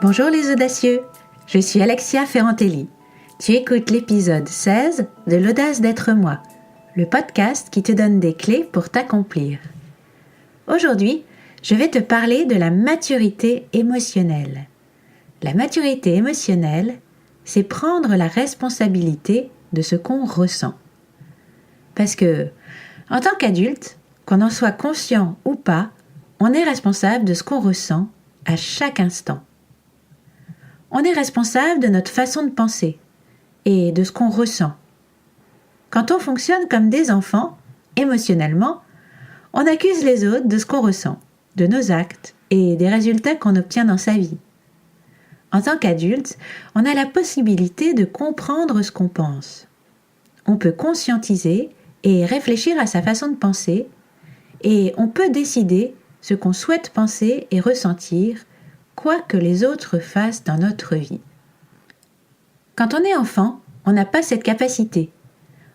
Bonjour les audacieux, je suis Alexia Ferrantelli. Tu écoutes l'épisode 16 de l'audace d'être moi, le podcast qui te donne des clés pour t'accomplir. Aujourd'hui, je vais te parler de la maturité émotionnelle. La maturité émotionnelle, c'est prendre la responsabilité de ce qu'on ressent. Parce que, en tant qu'adulte, qu'on en soit conscient ou pas, on est responsable de ce qu'on ressent à chaque instant. On est responsable de notre façon de penser et de ce qu'on ressent. Quand on fonctionne comme des enfants, émotionnellement, on accuse les autres de ce qu'on ressent, de nos actes et des résultats qu'on obtient dans sa vie. En tant qu'adulte, on a la possibilité de comprendre ce qu'on pense. On peut conscientiser et réfléchir à sa façon de penser et on peut décider ce qu'on souhaite penser et ressentir, quoi que les autres fassent dans notre vie. Quand on est enfant, on n'a pas cette capacité.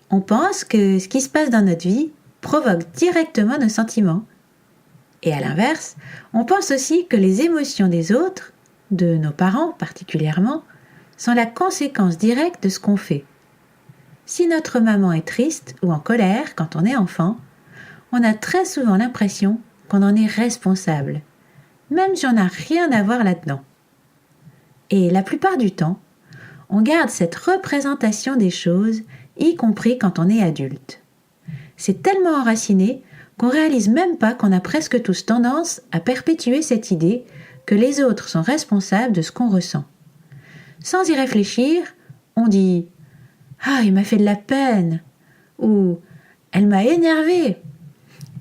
On pense que ce qui se passe dans notre vie provoque directement nos sentiments. Et à l'inverse, on pense aussi que les émotions des autres, de nos parents particulièrement, sont la conséquence directe de ce qu'on fait. Si notre maman est triste ou en colère quand on est enfant, on a très souvent l'impression qu'on en est responsable, même si on n'a rien à voir là-dedans. Et la plupart du temps, on garde cette représentation des choses, y compris quand on est adulte. C'est tellement enraciné qu'on ne réalise même pas qu'on a presque tous tendance à perpétuer cette idée que les autres sont responsables de ce qu'on ressent. Sans y réfléchir, on dit « Ah, il m'a fait de la peine » ou « Elle m'a énervé »,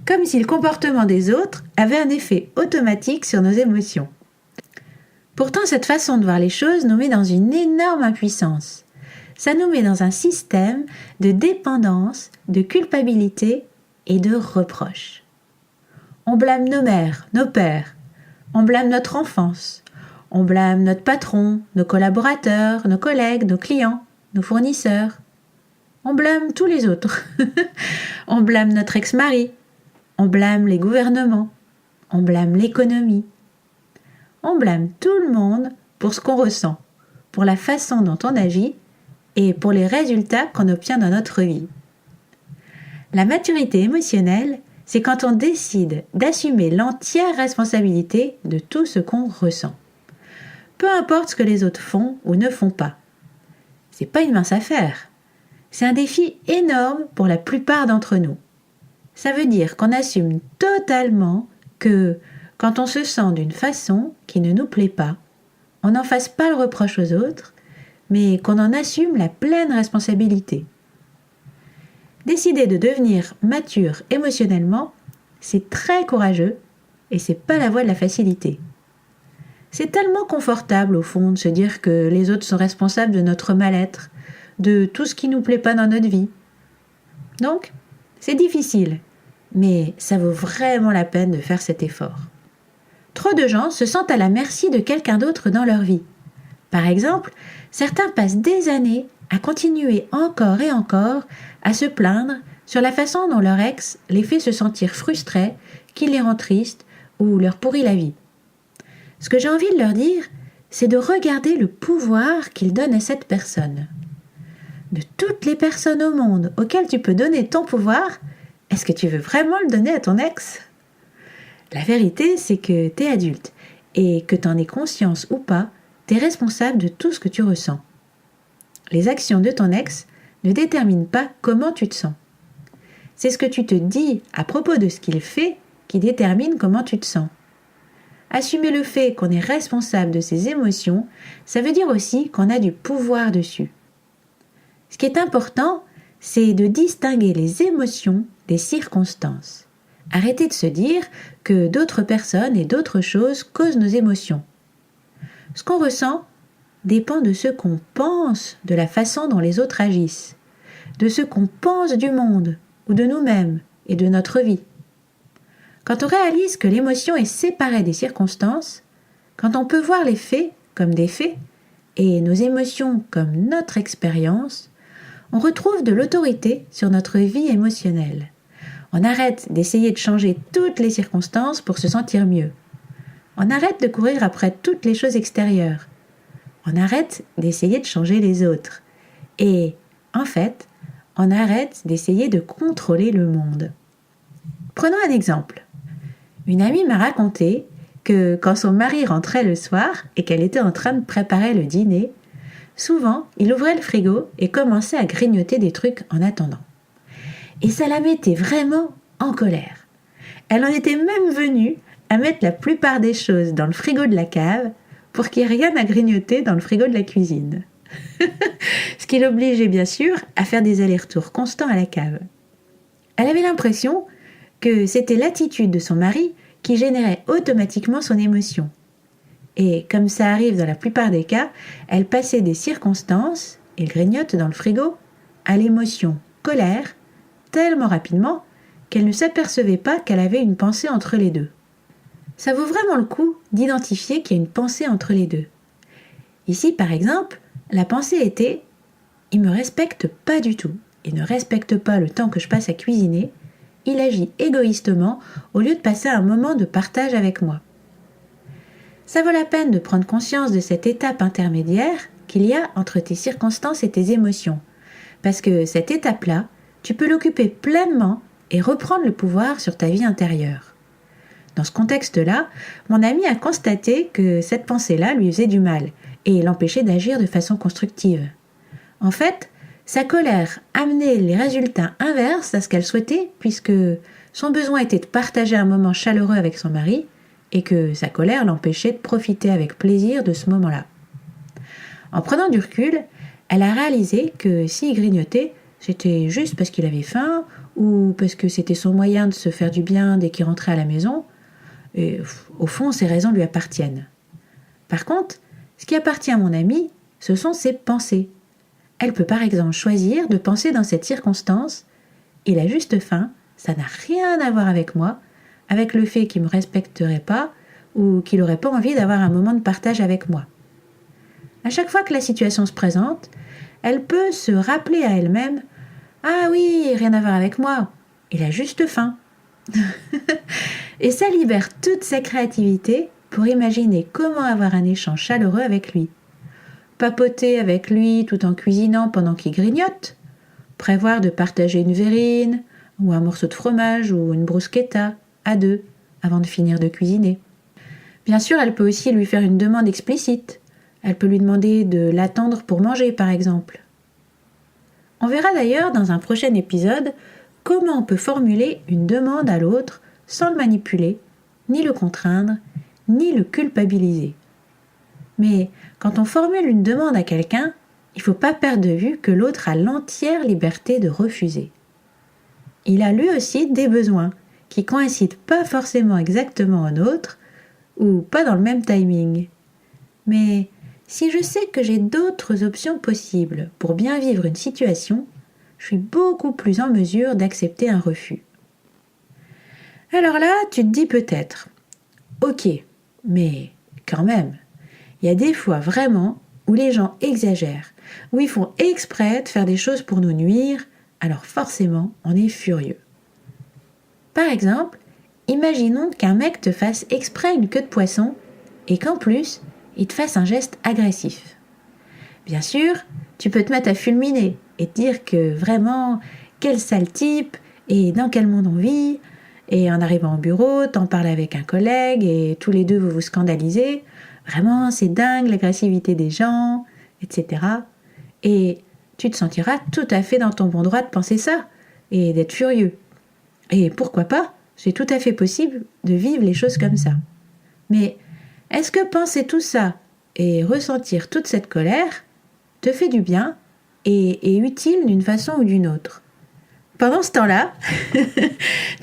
comme si le comportement des autres avait un effet automatique sur nos émotions. Pourtant, cette façon de voir les choses nous met dans une énorme impuissance. Ça nous met dans un système de dépendance, de culpabilité et de reproche. On blâme nos mères, nos pères, on blâme notre enfance, on blâme notre patron, nos collaborateurs, nos collègues, nos clients, nos fournisseurs. On blâme tous les autres. On blâme notre ex-mari, on blâme les gouvernements, on blâme l'économie. On blâme tout le monde pour ce qu'on ressent, pour la façon dont on agit et pour les résultats qu'on obtient dans notre vie. La maturité émotionnelle, c'est quand on décide d'assumer l'entière responsabilité de tout ce qu'on ressent. Peu importe ce que les autres font ou ne font pas. C'est pas une mince affaire. C'est un défi énorme pour la plupart d'entre nous. Ça veut dire qu'on assume totalement que quand on se sent d'une façon qui ne nous plaît pas, on n'en fasse pas le reproche aux autres, mais qu'on en assume la pleine responsabilité. Décider de devenir mature émotionnellement, c'est très courageux et c'est pas la voie de la facilité. C'est tellement confortable au fond de se dire que les autres sont responsables de notre mal-être, de tout ce qui nous plaît pas dans notre vie. Donc, c'est difficile, mais ça vaut vraiment la peine de faire cet effort. Trop de gens se sentent à la merci de quelqu'un d'autre dans leur vie. Par exemple, certains passent des années à continuer encore et encore à se plaindre sur la façon dont leur ex les fait se sentir frustrés, qu'il les rend tristes ou leur pourrit la vie. Ce que j'ai envie de leur dire, c'est de regarder le pouvoir qu'ils donnent à cette personne. De toutes les personnes au monde auxquelles tu peux donner ton pouvoir, est-ce que tu veux vraiment le donner à ton ex ? La vérité, c'est que tu es adulte et que tu en aies conscience ou pas, tu es responsable de tout ce que tu ressens. Les actions de ton ex ne déterminent pas comment tu te sens. C'est ce que tu te dis à propos de ce qu'il fait qui détermine comment tu te sens. Assumer le fait qu'on est responsable de ses émotions, ça veut dire aussi qu'on a du pouvoir dessus. Ce qui est important, c'est de distinguer les émotions des circonstances. Arrêtez de se dire que d'autres personnes et d'autres choses causent nos émotions. Ce qu'on ressent dépend de ce qu'on pense de la façon dont les autres agissent, de ce qu'on pense du monde ou de nous-mêmes et de notre vie. Quand on réalise que l'émotion est séparée des circonstances, quand on peut voir les faits comme des faits et nos émotions comme notre expérience, on retrouve de l'autorité sur notre vie émotionnelle. On arrête d'essayer de changer toutes les circonstances pour se sentir mieux. On arrête de courir après toutes les choses extérieures. On arrête d'essayer de changer les autres. Et, en fait, on arrête d'essayer de contrôler le monde. Prenons un exemple. Une amie m'a raconté que quand son mari rentrait le soir et qu'elle était en train de préparer le dîner, souvent, il ouvrait le frigo et commençait à grignoter des trucs en attendant. Et ça la mettait vraiment en colère. Elle en était même venue à mettre la plupart des choses dans le frigo de la cave pour qu'il n'y ait rien à grignoter dans le frigo de la cuisine. Ce qui l'obligeait bien sûr à faire des allers-retours constants à la cave. Elle avait l'impression que c'était l'attitude de son mari qui générait automatiquement son émotion. Et comme ça arrive dans la plupart des cas, elle passait des circonstances, et le grignote dans le frigo, à l'émotion colère, tellement rapidement qu'elle ne s'apercevait pas qu'elle avait une pensée entre les deux. Ça vaut vraiment le coup d'identifier qu'il y a une pensée entre les deux. Ici, par exemple, la pensée était « il me respecte pas du tout, il ne respecte pas le temps que je passe à cuisiner, il agit égoïstement au lieu de passer un moment de partage avec moi ». Ça vaut la peine de prendre conscience de cette étape intermédiaire qu'il y a entre tes circonstances et tes émotions, parce que cette étape-là, tu peux l'occuper pleinement et reprendre le pouvoir sur ta vie intérieure. Dans ce contexte-là, mon ami a constaté que cette pensée-là lui faisait du mal et l'empêchait d'agir de façon constructive. En fait, sa colère amenait les résultats inverses à ce qu'elle souhaitait puisque son besoin était de partager un moment chaleureux avec son mari et que sa colère l'empêchait de profiter avec plaisir de ce moment-là. En prenant du recul, elle a réalisé que s'il grignotait, c'était juste parce qu'il avait faim ou parce que c'était son moyen de se faire du bien dès qu'il rentrait à la maison. Et au fond, ces raisons lui appartiennent. Par contre, ce qui appartient à mon amie, ce sont ses pensées. Elle peut par exemple choisir de penser dans cette circonstance « il a juste faim, ça n'a rien à voir avec moi, avec le fait qu'il ne me respecterait pas ou qu'il n'aurait pas envie d'avoir un moment de partage avec moi. » À chaque fois que la situation se présente, elle peut se rappeler à elle-même « ah oui, rien à voir avec moi, il a juste faim. » Et ça libère toute sa créativité pour imaginer comment avoir un échange chaleureux avec lui. Papoter avec lui tout en cuisinant pendant qu'il grignote, prévoir de partager une verrine ou un morceau de fromage ou une bruschetta à deux avant de finir de cuisiner. Bien sûr, elle peut aussi lui faire une demande explicite. Elle peut lui demander de l'attendre pour manger, par exemple. On verra d'ailleurs dans un prochain épisode comment on peut formuler une demande à l'autre sans le manipuler, ni le contraindre, ni le culpabiliser. Mais quand on formule une demande à quelqu'un, il ne faut pas perdre de vue que l'autre a l'entière liberté de refuser. Il a lui aussi des besoins qui ne coïncident pas forcément exactement aux nôtres ou pas dans le même timing. Mais si je sais que j'ai d'autres options possibles pour bien vivre une situation, je suis beaucoup plus en mesure d'accepter un refus. Alors là, tu te dis peut-être, ok, mais quand même, il y a des fois vraiment où les gens exagèrent, où ils font exprès de faire des choses pour nous nuire, alors forcément, on est furieux. Par exemple, imaginons qu'un mec te fasse exprès une queue de poisson et qu'en plus, il te fasse un geste agressif. Bien sûr, tu peux te mettre à fulminer et te dire que vraiment, quel sale type et dans quel monde on vit. Et en arrivant au bureau, t'en parles avec un collègue et tous les deux vous vous scandalisez. Vraiment, c'est dingue l'agressivité des gens, etc. Et tu te sentiras tout à fait dans ton bon droit de penser ça et d'être furieux. Et pourquoi pas, c'est tout à fait possible de vivre les choses comme ça. Mais est-ce que penser tout ça et ressentir toute cette colère te fait du bien et est utile d'une façon ou d'une autre ? Pendant ce temps-là,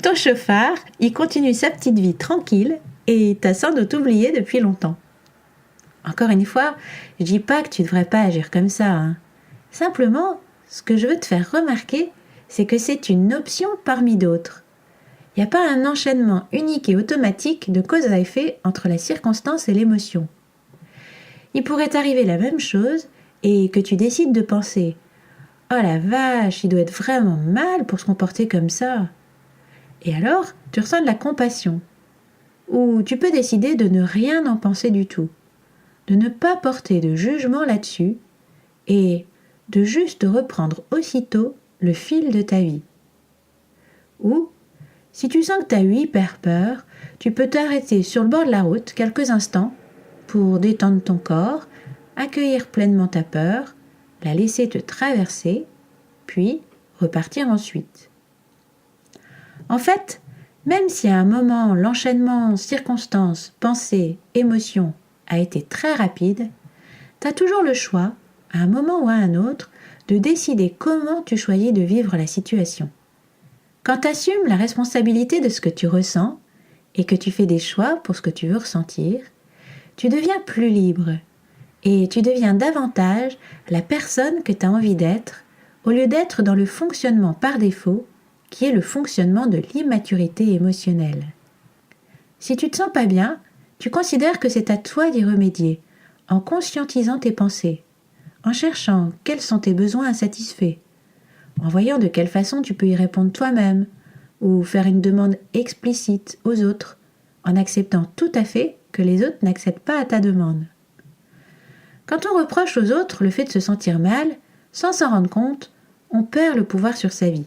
ton chauffard, il continue sa petite vie tranquille et t'as sans doute oublié depuis longtemps. Encore une fois, je dis pas que tu devrais pas agir comme ça, hein. Simplement, ce que je veux te faire remarquer, c'est que c'est une option parmi d'autres. Il n'y a pas un enchaînement unique et automatique de cause à effet entre la circonstance et l'émotion. Il pourrait t'arriver la même chose et que tu décides de penser « Oh la vache, il doit être vraiment mal pour se comporter comme ça !» Et alors, tu ressens de la compassion. Ou tu peux décider de ne rien en penser du tout, de ne pas porter de jugement là-dessus et de juste reprendre aussitôt le fil de ta vie. Ou, si tu sens que tu as eu hyper peur, tu peux t'arrêter sur le bord de la route quelques instants pour détendre ton corps, accueillir pleinement ta peur, la laisser te traverser, puis repartir ensuite. En fait, même si à un moment l'enchaînement circonstances, pensées, émotions a été très rapide, tu as toujours le choix, à un moment ou à un autre, de décider comment tu choisis de vivre la situation. Quand tu assumes la responsabilité de ce que tu ressens et que tu fais des choix pour ce que tu veux ressentir, tu deviens plus libre et tu deviens davantage la personne que tu as envie d'être au lieu d'être dans le fonctionnement par défaut qui est le fonctionnement de l'immaturité émotionnelle. Si tu te sens pas bien, tu considères que c'est à toi d'y remédier en conscientisant tes pensées, en cherchant quels sont tes besoins insatisfaits, en voyant de quelle façon tu peux y répondre toi-même ou faire une demande explicite aux autres en acceptant tout à fait que les autres n'accèdent pas à ta demande. Quand on reproche aux autres le fait de se sentir mal, sans s'en rendre compte, on perd le pouvoir sur sa vie.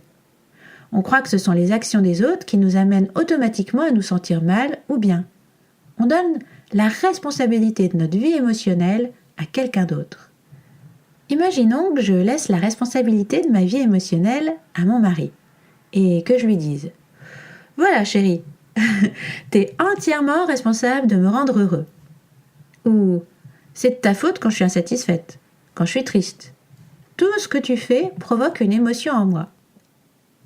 On croit que ce sont les actions des autres qui nous amènent automatiquement à nous sentir mal ou bien. On donne la responsabilité de notre vie émotionnelle à quelqu'un d'autre. Imaginons que je laisse la responsabilité de ma vie émotionnelle à mon mari et que je lui dise « Voilà chérie, t'es entièrement responsable de me rendre heureux. » Ou « C'est de ta faute quand je suis insatisfaite, quand je suis triste. Tout ce que tu fais provoque une émotion en moi. »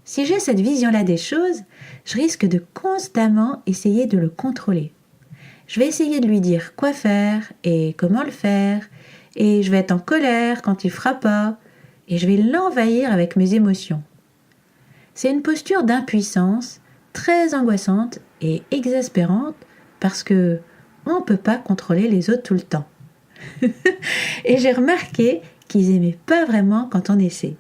Si j'ai cette vision-là des choses, je risque de constamment essayer de le contrôler. Je vais essayer de lui dire quoi faire et comment le faire, et je vais être en colère quand il ne fera pas, et je vais l'envahir avec mes émotions. C'est une posture d'impuissance très angoissante et exaspérante parce que on ne peut pas contrôler les autres tout le temps. Et j'ai remarqué qu'ils n'aimaient pas vraiment quand on essaie.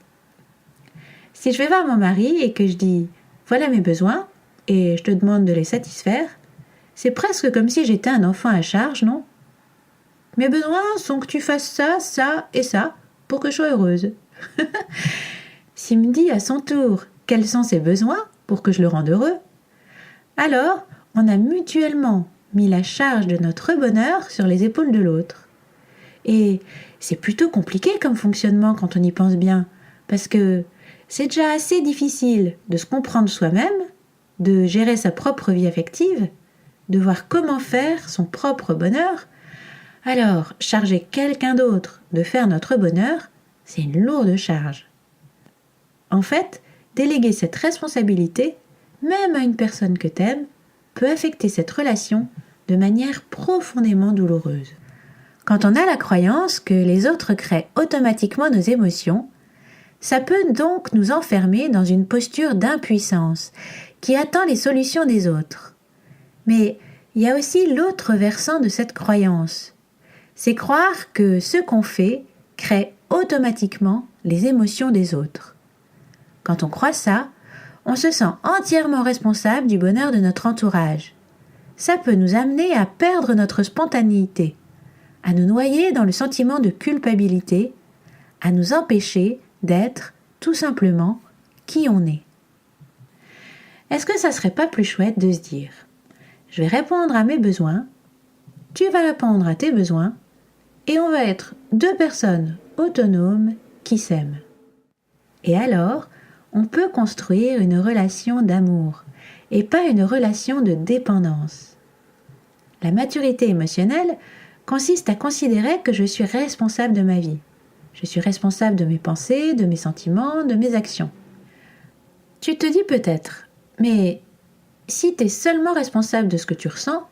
Si je vais voir mon mari et que je dis « Voilà mes besoins » et je te demande de les satisfaire, c'est presque comme si j'étais un enfant à charge, non ? Mes besoins sont que tu fasses ça, ça et ça pour que je sois heureuse. S'il me dit à son tour quels sont ses besoins pour que je le rende heureux, alors on a mutuellement mis la charge de notre bonheur sur les épaules de l'autre. Et c'est plutôt compliqué comme fonctionnement quand on y pense bien, parce que c'est déjà assez difficile de se comprendre soi-même, de gérer sa propre vie affective, de voir comment faire son propre bonheur. Alors, charger quelqu'un d'autre de faire notre bonheur, c'est une lourde charge. En fait, déléguer cette responsabilité, même à une personne que t'aimes, peut affecter cette relation de manière profondément douloureuse. Quand on a la croyance que les autres créent automatiquement nos émotions, ça peut donc nous enfermer dans une posture d'impuissance qui attend les solutions des autres. Mais il y a aussi l'autre versant de cette croyance. C'est croire que ce qu'on fait crée automatiquement les émotions des autres. Quand on croit ça, on se sent entièrement responsable du bonheur de notre entourage. Ça peut nous amener à perdre notre spontanéité, à nous noyer dans le sentiment de culpabilité, à nous empêcher d'être tout simplement qui on est. Est-ce que ça serait pas plus chouette de se dire « Je vais répondre à mes besoins, tu vas répondre à tes besoins, et on va être deux personnes autonomes qui s'aiment. » Et alors, on peut construire une relation d'amour et pas une relation de dépendance. La maturité émotionnelle consiste à considérer que je suis responsable de ma vie. Je suis responsable de mes pensées, de mes sentiments, de mes actions. Tu te dis peut-être, mais si tu es seulement responsable de ce que tu ressens,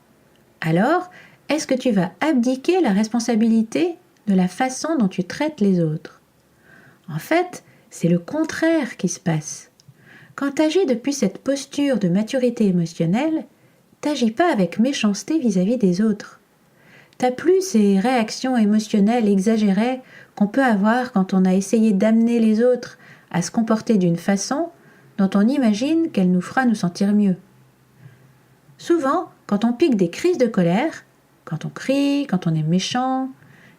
alors est-ce que tu vas abdiquer la responsabilité de la façon dont tu traites les autres ? En fait, c'est le contraire qui se passe. Quand tu agis depuis cette posture de maturité émotionnelle, tu n'agis pas avec méchanceté vis-à-vis des autres. Tu n'as plus ces réactions émotionnelles exagérées qu'on peut avoir quand on a essayé d'amener les autres à se comporter d'une façon dont on imagine qu'elle nous fera nous sentir mieux. Souvent, Quand on pique des crises de colère, quand on crie, quand on est méchant,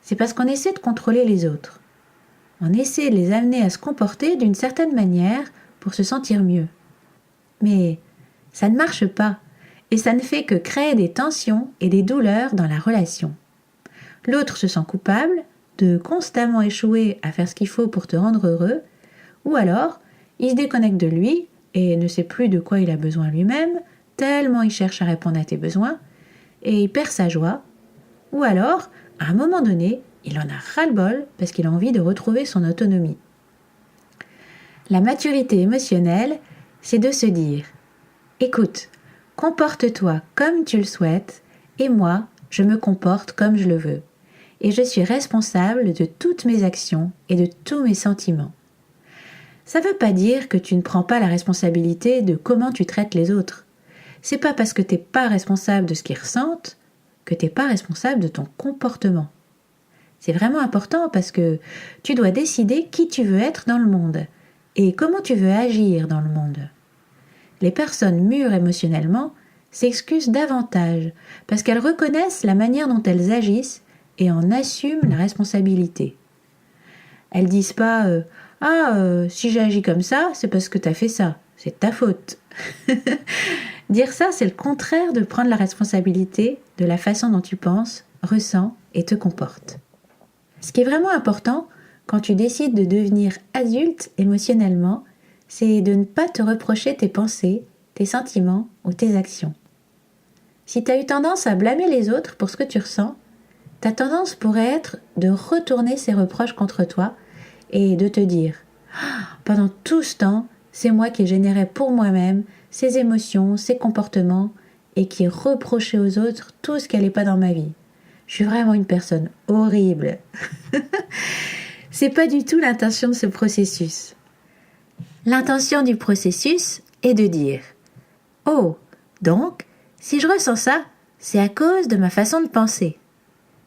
c'est parce qu'on essaie de contrôler les autres. On essaie de les amener à se comporter d'une certaine manière pour se sentir mieux. Mais ça ne marche pas et ça ne fait que créer des tensions et des douleurs dans la relation. L'autre se sent coupable de constamment échouer à faire ce qu'il faut pour te rendre heureux, ou alors il se déconnecte de lui et ne sait plus de quoi il a besoin lui-même, tellement il cherche à répondre à tes besoins, et il perd sa joie, ou alors, à un moment donné, il en a ras-le-bol parce qu'il a envie de retrouver son autonomie. La maturité émotionnelle, c'est de se dire « Écoute, comporte-toi comme tu le souhaites et moi, je me comporte comme je le veux. Et je suis responsable de toutes mes actions et de tous mes sentiments. » Ça ne veut pas dire que tu ne prends pas la responsabilité de comment tu traites les autres. C'est pas parce que tu n'es pas responsable de ce qu'ils ressentent que tu n'es pas responsable de ton comportement. C'est vraiment important parce que tu dois décider qui tu veux être dans le monde et comment tu veux agir dans le monde. Les personnes mûres émotionnellement s'excusent davantage parce qu'elles reconnaissent la manière dont elles agissent et en assument la responsabilité. Elles disent pas si j'ai agi comme ça, c'est parce que t'as fait ça, c'est de ta faute. Dire ça, c'est le contraire de prendre la responsabilité de la façon dont tu penses, ressens et te comportes. Ce qui est vraiment important quand tu décides de devenir adulte émotionnellement, c'est de ne pas te reprocher tes pensées, tes sentiments ou tes actions. Si tu as eu tendance à blâmer les autres pour ce que tu ressens, ta tendance pourrait être de retourner ces reproches contre toi et de te dire « Pendant tout ce temps, c'est moi qui ai généré pour moi-même ces émotions, ces comportements et qui ai reproché aux autres tout ce qui n'allait pas dans ma vie. Je suis vraiment une personne horrible. » C'est pas du tout l'intention de ce processus. L'intention du processus est de dire « Oh, donc, si je ressens ça, c'est à cause de ma façon de penser.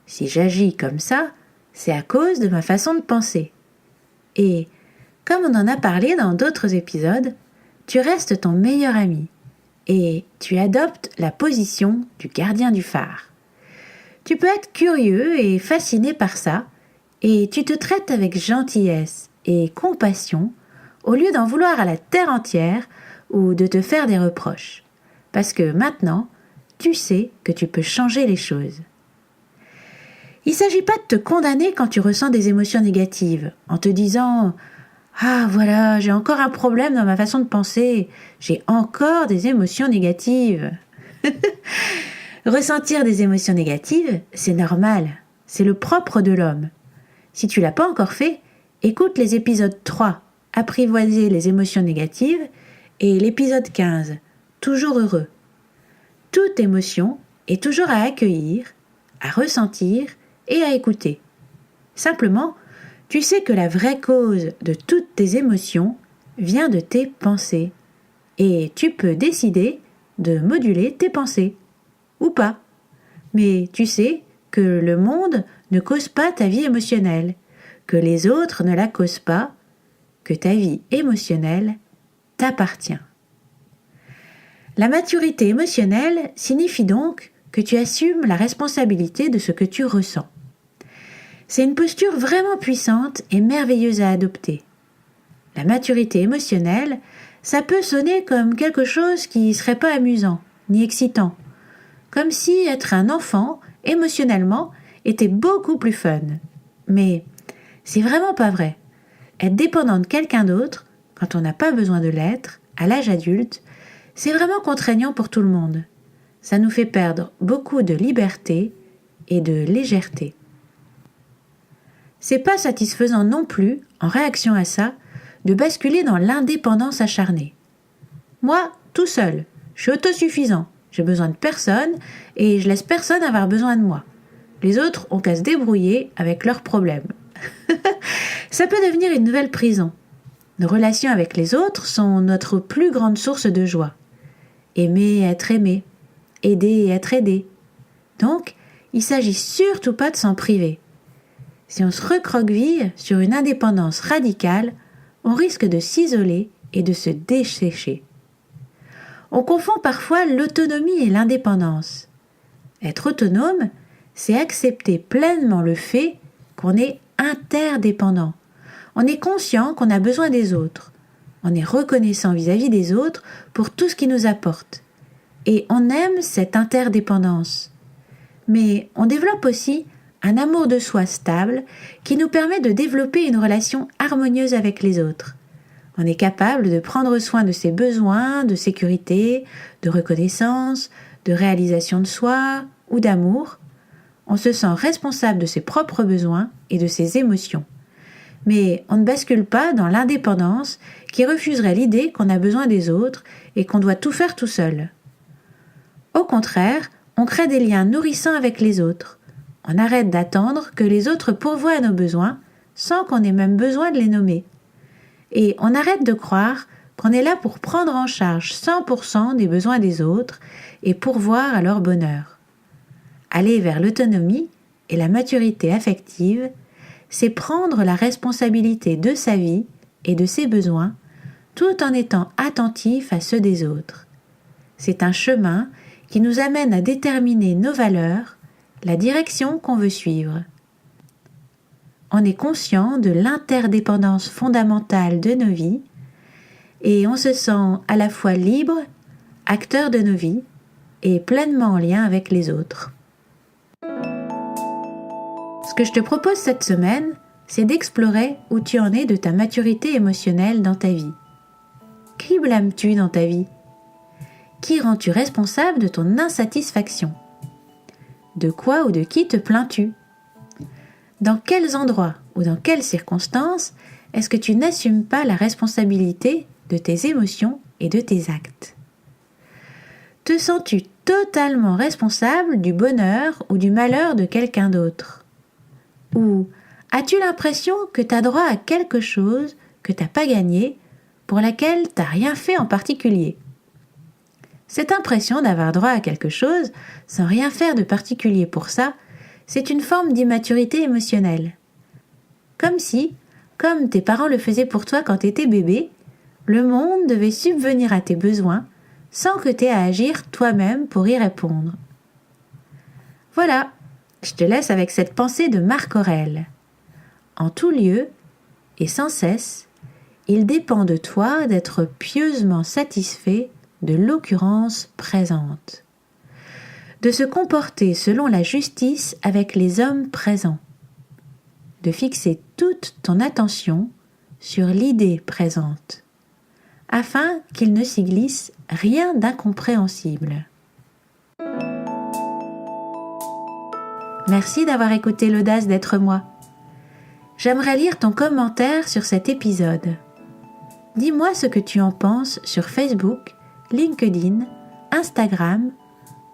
Si j'agis comme ça, c'est à cause de ma façon de penser. » Et, comme on en a parlé dans d'autres épisodes, tu restes ton meilleur ami et tu adoptes la position du gardien du phare. Tu peux être curieux et fasciné par ça et tu te traites avec gentillesse et compassion au lieu d'en vouloir à la terre entière ou de te faire des reproches. Parce que maintenant, tu sais que tu peux changer les choses. Il ne s'agit pas de te condamner quand tu ressens des émotions négatives, en te disant « Ah voilà, j'ai encore un problème dans ma façon de penser, j'ai encore des émotions négatives. » Ressentir des émotions négatives, c'est normal, c'est le propre de l'homme. Si tu ne l'as pas encore fait, écoute les épisodes 3, Apprivoiser les émotions négatives, et l'épisode 15, Toujours heureux. Toute émotion est toujours à accueillir, à ressentir et à écouter. Simplement, tu sais que la vraie cause de toutes tes émotions vient de tes pensées et tu peux décider de moduler tes pensées ou pas. Mais tu sais que le monde ne cause pas ta vie émotionnelle, que les autres ne la causent pas, que ta vie émotionnelle t'appartient. La maturité émotionnelle signifie donc que tu assumes la responsabilité de ce que tu ressens. C'est une posture vraiment puissante et merveilleuse à adopter. La maturité émotionnelle, ça peut sonner comme quelque chose qui ne serait pas amusant, ni excitant. Comme si être un enfant, émotionnellement, était beaucoup plus fun. Mais c'est vraiment pas vrai. Être dépendant de quelqu'un d'autre, quand on n'a pas besoin de l'être, à l'âge adulte, c'est vraiment contraignant pour tout le monde. Ça nous fait perdre beaucoup de liberté et de légèreté. C'est pas satisfaisant non plus, en réaction à ça, de basculer dans l'indépendance acharnée. Moi, tout seul, je suis autosuffisant, j'ai besoin de personne et je laisse personne avoir besoin de moi. Les autres ont qu'à se débrouiller avec leurs problèmes. Ça peut devenir une nouvelle prison. Nos relations avec les autres sont notre plus grande source de joie. Aimer et être aimé, aider et être aidé. Donc, il ne s'agit surtout pas de s'en priver. Si on se recroqueville sur une indépendance radicale, on risque de s'isoler et de se dessécher. On confond parfois l'autonomie et l'indépendance. Être autonome, c'est accepter pleinement le fait qu'on est interdépendant. On est conscient qu'on a besoin des autres. On est reconnaissant vis-à-vis des autres pour tout ce qu'ils nous apportent. Et on aime cette interdépendance. Mais on développe aussi un amour de soi stable qui nous permet de développer une relation harmonieuse avec les autres. On est capable de prendre soin de ses besoins de sécurité, de reconnaissance, de réalisation de soi ou d'amour. On se sent responsable de ses propres besoins et de ses émotions. Mais on ne bascule pas dans l'indépendance qui refuserait l'idée qu'on a besoin des autres et qu'on doit tout faire tout seul. Au contraire, on crée des liens nourrissants avec les autres. On arrête d'attendre que les autres pourvoient à nos besoins sans qu'on ait même besoin de les nommer. Et on arrête de croire qu'on est là pour prendre en charge 100% des besoins des autres et pourvoir à leur bonheur. Aller vers l'autonomie et la maturité affective, c'est prendre la responsabilité de sa vie et de ses besoins tout en étant attentif à ceux des autres. C'est un chemin qui nous amène à déterminer nos valeurs, la direction qu'on veut suivre. On est conscient de l'interdépendance fondamentale de nos vies et on se sent à la fois libre, acteur de nos vies et pleinement en lien avec les autres. Ce que je te propose cette semaine, c'est d'explorer où tu en es de ta maturité émotionnelle dans ta vie. Qui blâmes-tu dans ta vie ? Qui rends-tu responsable de ton insatisfaction ? De quoi ou de qui te plains-tu ? Dans quels endroits ou dans quelles circonstances est-ce que tu n'assumes pas la responsabilité de tes émotions et de tes actes ? Te sens-tu totalement responsable du bonheur ou du malheur de quelqu'un d'autre ? Ou as-tu l'impression que tu as droit à quelque chose que tu n'as pas gagné, pour laquelle tu n'as rien fait en particulier ? Cette impression d'avoir droit à quelque chose, sans rien faire de particulier pour ça, c'est une forme d'immaturité émotionnelle. Comme si, comme tes parents le faisaient pour toi quand tu étais bébé, le monde devait subvenir à tes besoins sans que tu aies à agir toi-même pour y répondre. Voilà, je te laisse avec cette pensée de Marc Aurèle. En tout lieu, et sans cesse, il dépend de toi d'être pieusement satisfait de l'occurrence présente, de se comporter selon la justice avec les hommes présents, de fixer toute ton attention sur l'idée présente, afin qu'il ne s'y glisse rien d'incompréhensible. Merci d'avoir écouté l'audace d'être moi. J'aimerais lire ton commentaire sur cet épisode. Dis-moi ce que tu en penses sur Facebook, LinkedIn, Instagram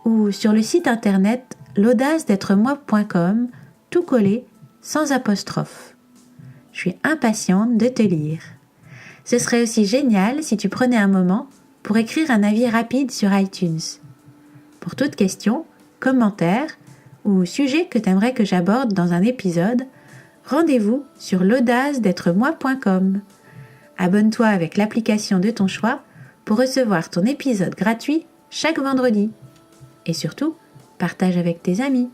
ou sur le site internet l'audace-d'être-moi.com, tout collé, sans apostrophe. Je suis impatiente de te lire. Ce serait aussi génial si tu prenais un moment pour écrire un avis rapide sur iTunes. Pour toute question, commentaire ou sujet que tu aimerais que j'aborde dans un épisode, rendez-vous sur l'audace-d'être-moi.com. Abonne-toi avec l'application de ton choix pour recevoir ton épisode gratuit chaque vendredi. Et surtout, partage avec tes amis.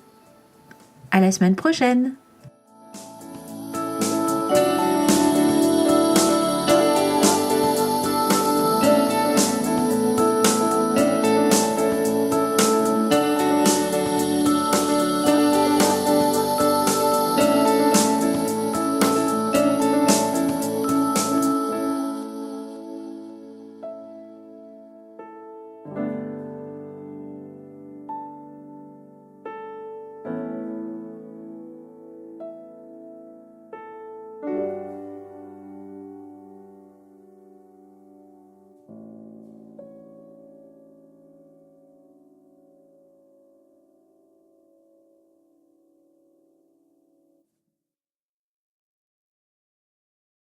À la semaine prochaine!